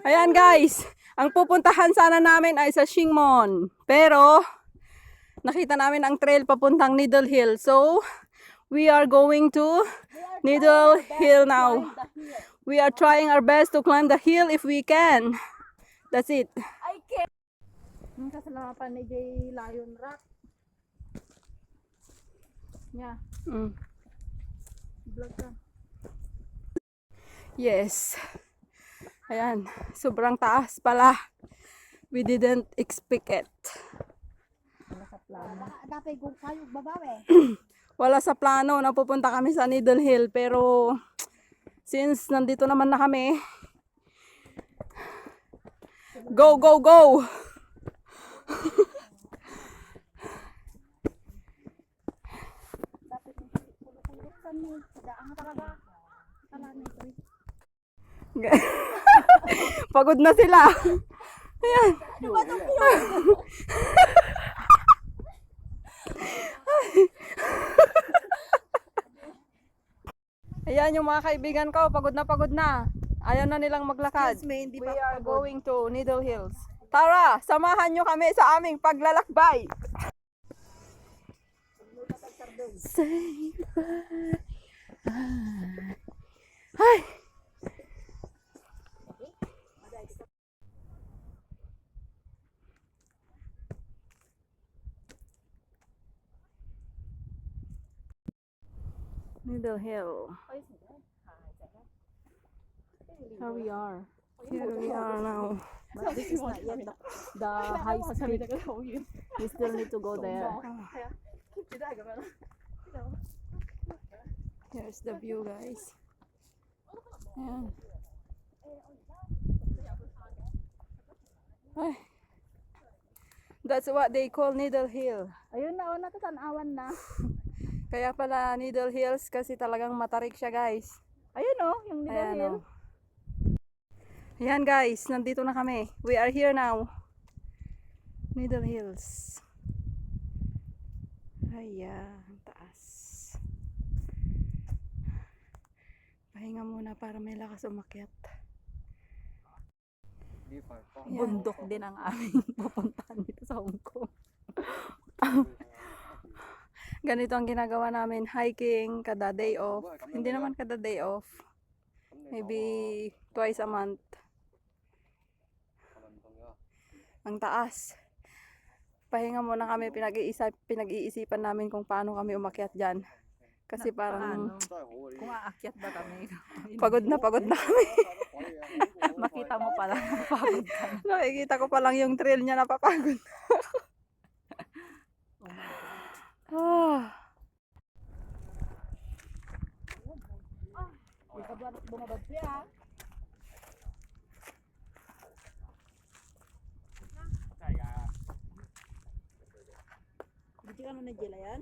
Ayan guys, ang pupuntahan sana namin ay sa Shingmon. Pero, nakita namin ang trail papuntang Needle Hill. So, we are going to Needle Hill now. We are trying our best to climb the hill if we can. That's it. I can't. Kasalapan ni Jay Lion Rock. Yeah, vlog ka. Yes. Ayan, sobrang taas pala. We didn't expect it. Dapat kung kayo babawe. Wala sa plano na pupunta kami sa Needle Hill, pero since nandito naman na kami, go, go, go! Pagod na sila. Ayan. Ayan yung mga kaibigan ko, pagod na pagod na. Ayaw na nilang maglakad. We are going to Needle Hills. Tara, samahan nyo kami sa aming paglalakbay. Say bye. Ay. Needle Hill. Here we are. Here we are now. But this is not yet the high speed. We still need to go there. Here's the view, guys. Ayan. Ay. That's what they call Needle Hill. Ayun na, na tanawan na. Kaya pala Needle Hills kasi talagang matarik siya, guys. Ayun oh, yung Needle Ayan, Hill. oh. Ayan guys, nandito na kami. We are here now. Needle Hills. Ayan, taas. Pahinga muna para may lakas umakyat. Bundok din ang aming pupuntahan dito sa Hong Kong. Ganito ang ginagawa namin, hiking kada day off. Hindi naman kada day off. Maybe twice a month. Ang taas. Pahinga muna kami, pinag-iisipan namin kung paano kami umakyat dyan. Kasi parang Kung aakyat ba kami? pagod na kami. Makita mo pala napagod ka na. Nakikita ko pa lang yung trail niya, napapagod. Bumabad siya. Hindi ka na nagila yan?